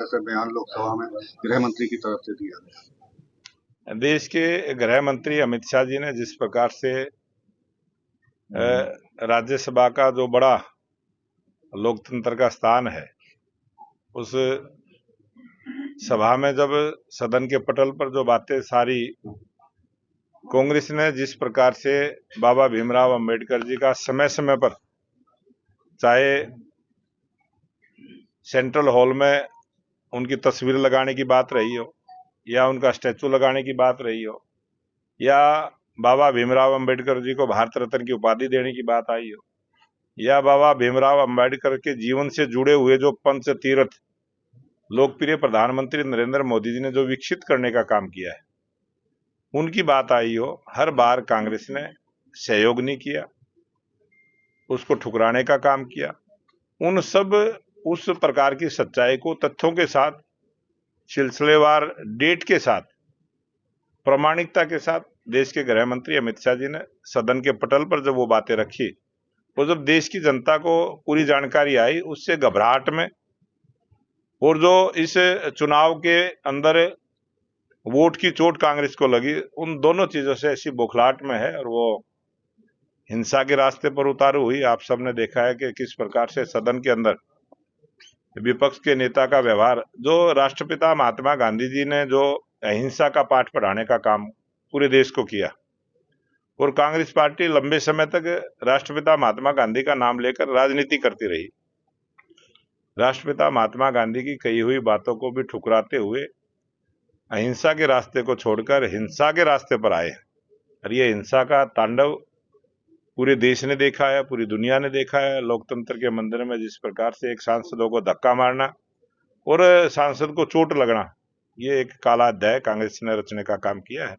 ऐसे बयान लोकसभा में गृह मंत्री की तरफ से दिया गया। देश के गृह मंत्री अमित शाह जी ने जिस प्रकार से राज्यसभा का जो बड़ा लोकतंत्र का स्थान है, उस सभा में जब सदन के पटल पर जो बातें सारी कांग्रेस ने जिस प्रकार से बाबा भीमराव अंबेडकर जी का समय समय पर, चाहे सेंट्रल हॉल में उनकी तस्वीर लगाने की बात रही हो, या उनका स्टैचू लगाने की बात रही हो, या बाबा भीमराव अंबेडकर जी को भारत रत्न की उपाधि देने की बात आई हो, या बाबा भीमराव अंबेडकर के जीवन से जुड़े हुए जो पंच तीर्थ लोकप्रिय प्रधानमंत्री नरेंद्र मोदी जी ने जो विकसित करने का काम किया है, उनकी बात आई हो, हर बार कांग्रेस ने सहयोग नहीं किया, उसको ठुकराने का काम किया। उस प्रकार की सच्चाई को तथ्यों के साथ, सिलसिलेवार डेट के साथ, प्रामाणिकता के साथ देश के गृह मंत्री अमित शाह जी ने सदन के पटल पर जब वो बातें रखी, और जब देश की जनता को पूरी जानकारी आई, उससे घबराहट में, और जो इस चुनाव के अंदर वोट की चोट कांग्रेस को लगी, उन दोनों चीजों से ऐसी बौखलाहट में है, और वो हिंसा के रास्ते पर उतारू हुई। आप सबने देखा है कि किस प्रकार से सदन के अंदर विपक्ष के नेता का व्यवहार, जो राष्ट्रपिता महात्मा गांधी जी ने जो अहिंसा का पाठ पढ़ाने का काम पूरे देश को किया, और कांग्रेस पार्टी लंबे समय तक राष्ट्रपिता महात्मा गांधी का नाम लेकर राजनीति करती रही, राष्ट्रपिता महात्मा गांधी की कही हुई बातों को भी ठुकराते हुए अहिंसा के रास्ते को छोड़कर हिंसा के रास्ते पर आए। और ये हिंसा का तांडव पूरे देश ने देखा है, पूरी दुनिया ने देखा है। लोकतंत्र के मंदिर में जिस प्रकार से एक सांसदों को धक्का मारना और सांसद को चोट लगना, ये एक काला अध्याय कांग्रेस ने रचने का काम किया है।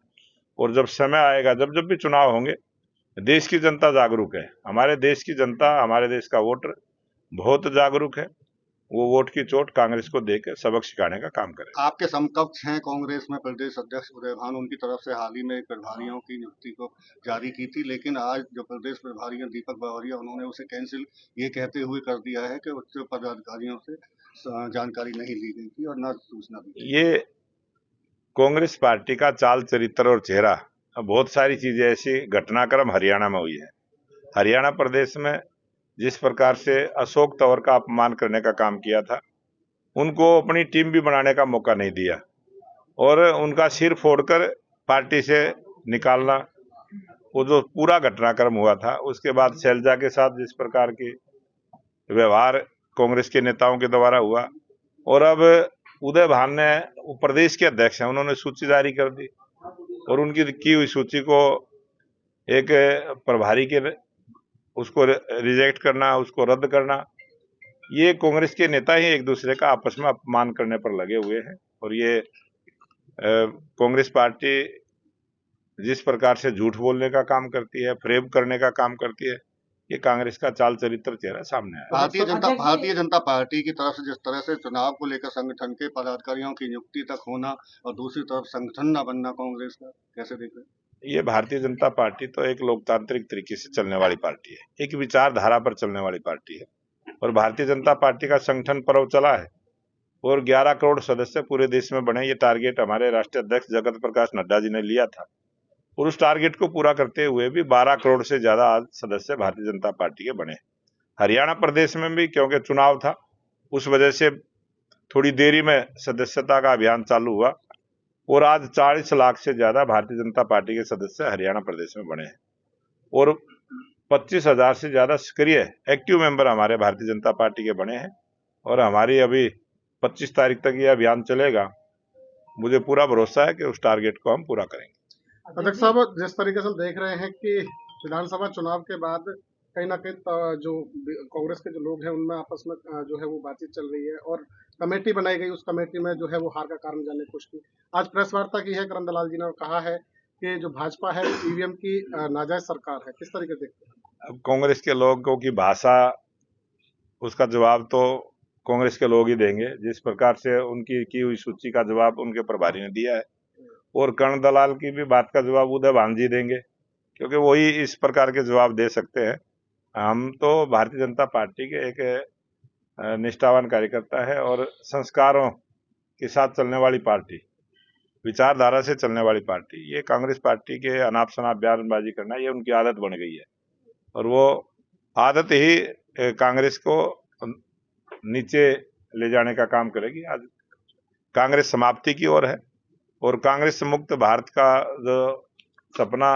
और जब समय आएगा, जब जब भी चुनाव होंगे, देश की जनता जागरूक है। हमारे देश की जनता, हमारे देश का वोटर बहुत जागरूक है। वो वोट की चोट कांग्रेस को देकर सबक सिखाने का काम करे। आपके समकक्ष हैं कांग्रेस में प्रदेश अध्यक्ष उदय भानु, उनकी तरफ से हाल ही में प्रभारियों की नियुक्ति को जारी की थी, लेकिन आज जो प्रदेश प्रभारी हैं दीपक बावरिया, उन्होंने उसे कैंसिल ये कहते हुए कर दिया है कि उच्च पदाधिकारियों से जानकारी नहीं ली गई थी और न सूचना दी। ये कांग्रेस पार्टी का चाल चरित्र और चेहरा, बहुत सारी चीजें ऐसी घटनाक्रम हरियाणा में हुई है। हरियाणा प्रदेश में जिस प्रकार से अशोक तंवर का अपमान करने का काम किया था, उनको अपनी टीम भी बनाने का मौका नहीं दिया, और उनका सिर फोड़कर पार्टी से निकालना, वो जो पूरा घटनाक्रम हुआ था। उसके बाद शैलजा के साथ जिस प्रकार की व्यवहार कांग्रेस के नेताओं के द्वारा हुआ, और अब उदय भान ने, प्रदेश के अध्यक्ष हैं, उन्होंने सूची जारी कर दी, और उनकी की हुई सूची को एक प्रभारी के उसको रिजेक्ट करना, उसको रद्द करना, ये कांग्रेस के नेता ही एक दूसरे का आपस में अपमान करने पर लगे हुए हैं। और ये कांग्रेस पार्टी जिस प्रकार से झूठ बोलने का काम करती है, फ्रेम करने का काम करती है, ये कांग्रेस का चाल चरित्र चेहरा सामने आया। भारतीय जनता पार्टी की तरफ से जिस तरह से चुनाव को लेकर संगठन के पदाधिकारियों की नियुक्ति तक होना, और दूसरी तरफ संगठन न बनना कांग्रेस का, कैसे देख रहे हैं? ये भारतीय जनता पार्टी तो एक लोकतांत्रिक तरीके से चलने वाली पार्टी है, एक विचारधारा पर चलने वाली पार्टी है, और भारतीय जनता पार्टी का संगठन पर्व चला है, और 11 करोड़ सदस्य पूरे देश में बने। ये टारगेट हमारे राष्ट्रीय अध्यक्ष जगत प्रकाश नड्डा जी ने लिया था, और उस टारगेट को पूरा करते हुए भी 12 करोड़ से ज्यादा आज सदस्य भारतीय जनता पार्टी के बने। हरियाणा प्रदेश में भी क्योंकि चुनाव था, उस वजह से थोड़ी देरी में सदस्यता का अभियान चालू हुआ, और आज 40 लाख से ज्यादा भारतीय जनता पार्टी के सदस्य हरियाणा प्रदेश में बने हैं, और 25,000 से ज्यादा सक्रिय एक्टिव मेंबर हमारे भारतीय जनता पार्टी के बने हैं। और हमारी अभी 25 तारीख तक ये अभियान चलेगा। मुझे पूरा भरोसा है कि उस टारगेट को हम पूरा करेंगे। अध्यक्ष साहब, जिस तरीके से हम देख रहे हैं कि विधानसभा चुनाव के बाद कहीं ना कहीं जो कांग्रेस के जो लोग हैं उनमें आपस में जो है वो बातचीत चल रही है, और कमेटी बनाई गई, उस कमेटी में जो है वो हार का कारण जानने की कोशिश की। आज प्रेस वार्ता की है करण दलाल जी ने, और कहा है कि जो भाजपा है ईवीएम की नाजायज सरकार है। किस तरीके से देखते हैं? अब कांग्रेस के लोगों की भाषा, उसका जवाब तो कांग्रेस के लोग ही देंगे। जिस प्रकार से उनकी की हुई सूची का जवाब उनके प्रभारी ने दिया है, और कर्ण दलाल की भी बात का जवाब उदय भान जी देंगे, क्योंकि वही इस प्रकार के जवाब दे सकते हैं। हम तो भारतीय जनता पार्टी के एक निष्ठावान कार्यकर्ता है, और संस्कारों के साथ चलने वाली पार्टी, विचारधारा से चलने वाली पार्टी, ये कांग्रेस पार्टी के अनाप शनाप बयानबाजी करना ये उनकी आदत बन गई है और वो आदत ही कांग्रेस को नीचे ले जाने का काम करेगी। आज कांग्रेस समाप्ति की ओर है और कांग्रेस से मुक्त भारत का जो सपना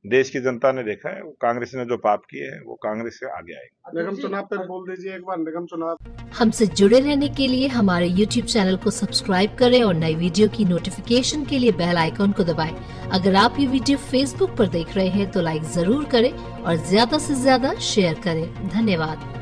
देश की जनता ने देखा है, वो कांग्रेस ने जो पाप किए हैं वो कांग्रेस से आगे आएगा। निगम चुनाव पे बोल दीजिए एक बार, निगम चुनाव। हमसे जुड़े रहने के लिए हमारे YouTube चैनल को सब्सक्राइब करें और नई वीडियो की नोटिफिकेशन के लिए बेल आइकॉन को दबाएं। अगर आप ये वीडियो Facebook पर देख रहे हैं तो लाइक जरूर करें और ज्यादा से ज्यादा शेयर करें। धन्यवाद।